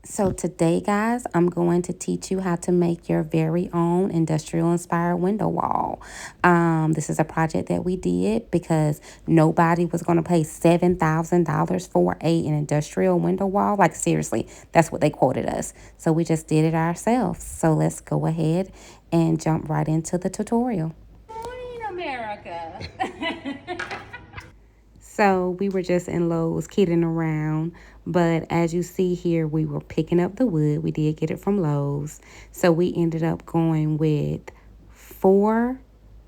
So today, guys, I'm going to teach you how to make your very own industrial inspired window wall. This is a project that we did because nobody was going to pay $7,000 for an industrial window wall. Like, seriously, that's what they quoted us. So we just did it ourselves. So let's go ahead and jump right into the tutorial. Morning, America. So we were just in Lowe's kidding around, but as you see here, we were picking up the wood. We did get it from Lowe's. So we ended up going with 4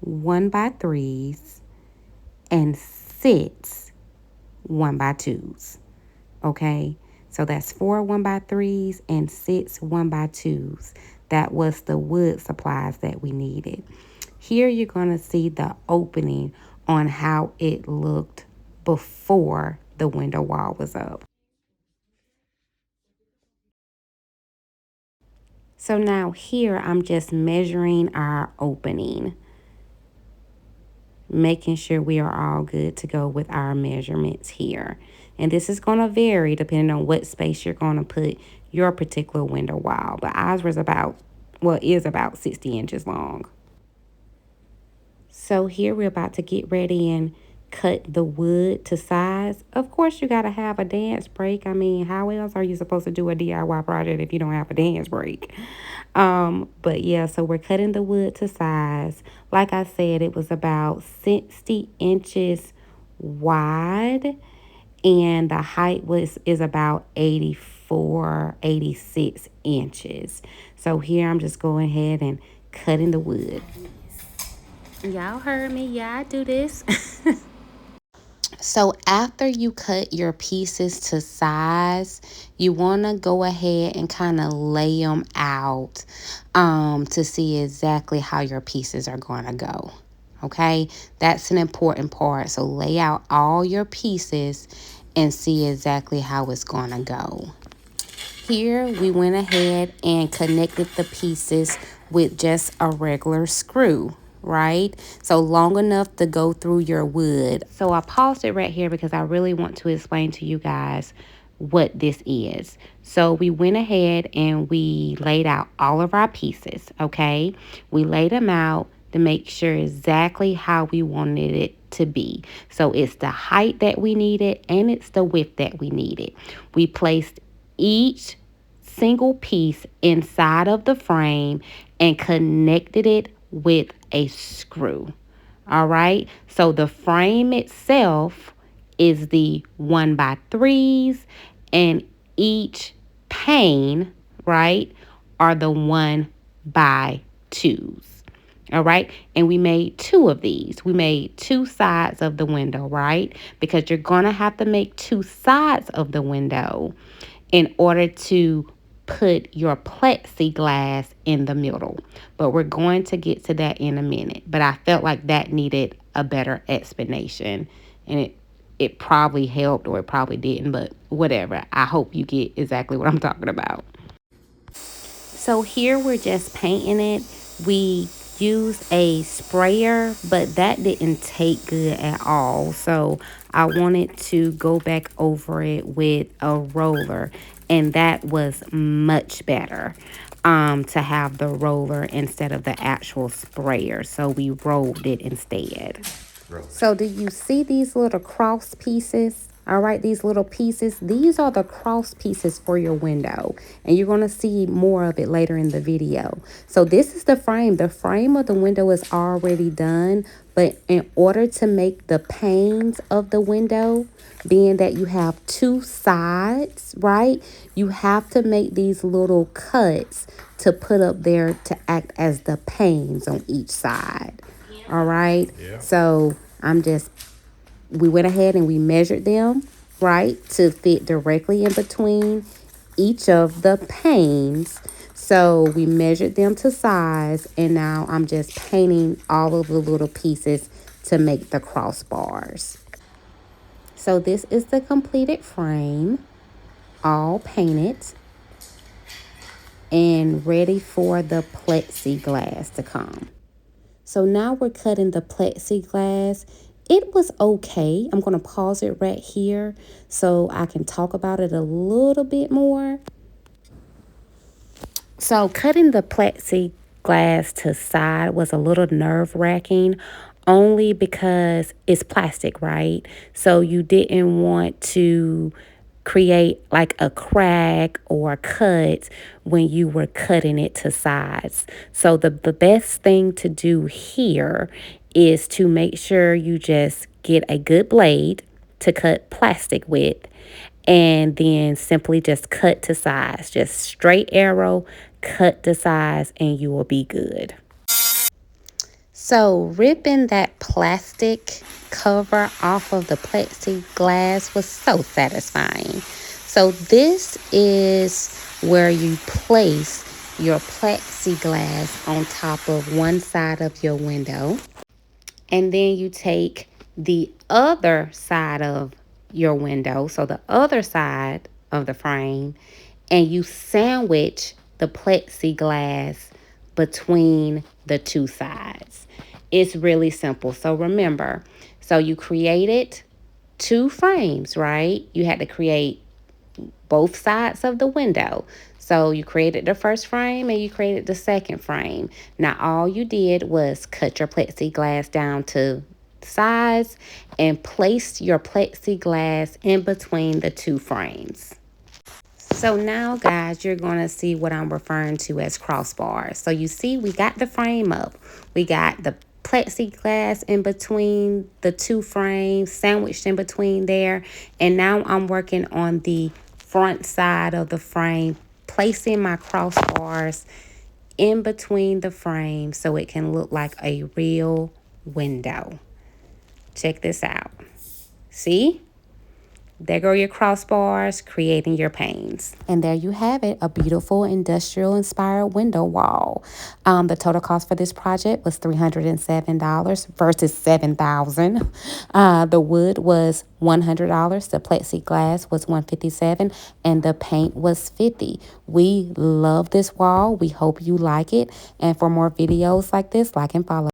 1x3s and 6 1x2s. Okay, so that's 4 1x3s and 6 1x2s. That was the wood supplies that we needed. Here you're going to see the opening on how it looked before the window wall was up. So now here I'm just measuring our opening, making sure we are all good to go with our measurements here. And this is going to vary depending on what space you're going to put your particular window wall. But ours was is about 60 inches long. So here we're about to get ready and cut the wood to size. Of course, you got to have a dance break. I mean, how else are you supposed to do a DIY project if you don't have a dance break? But yeah, so we're cutting the wood to size. Like I said, it was about 60 inches wide, and the height is about 86 inches. So here I'm just going ahead and cutting the wood. Y'all heard me. Yeah, I do this. So after you cut your pieces to size, you want to go ahead and kind of lay them out to see exactly how your pieces are going to go. Okay, that's an important part. So lay out all your pieces and see exactly how it's going to go. Here we went ahead and connected the pieces with just a regular screw, right? So long enough to go through your wood. So I paused it right here because I really want to explain to you guys what this is. So we went ahead and we laid out all of our pieces, okay? We laid them out to make sure exactly how we wanted it to be. So it's the height that we needed and it's the width that we needed. We placed each single piece inside of the frame and connected it with a screw. All right, so the frame itself is the 1x3s, and each pane, right, are the 1x2s. All right, and we made 2 of these. We made 2 sides of the window, right? Because you're gonna have to make 2 sides of the window in order to put your plexiglass in the middle. But we're going to get to that in a minute. But I felt like that needed a better explanation. And it probably helped or it probably didn't, but whatever. I hope you get exactly what I'm talking about. So here we're just painting it. We used a sprayer, but that didn't take good at all. So I wanted to go back over it with a roller, and that was much better to have the roller instead of the actual sprayer. So we rolled it instead. So do you see these little cross pieces? All right, these little pieces, these are the cross pieces for your window. And you're going to see more of it later in the video. So this is the frame. The frame of the window is already done. But in order to make the panes of the window, being that you have 2 sides, right? You have to make these little cuts to put up there to act as the panes on each side. All right. Yeah. So we went ahead and we measured them, right, to fit directly in between each of the panes. So we measured them to size, and now I'm just painting all of the little pieces to make the crossbars. So this is the completed frame, all painted and ready for the plexiglass to come. So now we're cutting the plexiglass. It was okay. I'm going to pause it right here so I can talk about it a little bit more. So cutting the plexiglass to side was a little nerve-wracking only because it's plastic, right? So you didn't want to create like a crack or a cut when you were cutting it to size. So the best thing to do here is to make sure you just get a good blade to cut plastic with, and then simply just cut to size. Just straight arrow, cut to size, and you will be good. So ripping that plastic cover off of the plexiglass was so satisfying. So this is where you place your plexiglass on top of one side of your window, and then you take the other side of your window, so the other side of the frame, and you sandwich the plexiglass between the two sides. It's really simple. So remember, so you created two frames, right? You had to create both sides of the window. So you created the first frame and you created the second frame. Now all you did was cut your plexiglass down to size and place your plexiglass in between the two frames. So now, guys, you're going to see what I'm referring to as crossbars. So you see we got the frame up. We got the plexiglass in between the two frames, sandwiched in between there. And now I'm working on the front side of the frame, placing my crossbars in between the frames so it can look like a real window. Check this out. See? There go your crossbars, creating your panes. And there you have it, a beautiful industrial inspired window wall. The total cost for this project was $307 versus $7,000. The wood was $100, the plexiglass was $157, and the paint was $50. We love this wall. We hope you like it. And for more videos like this, like and follow.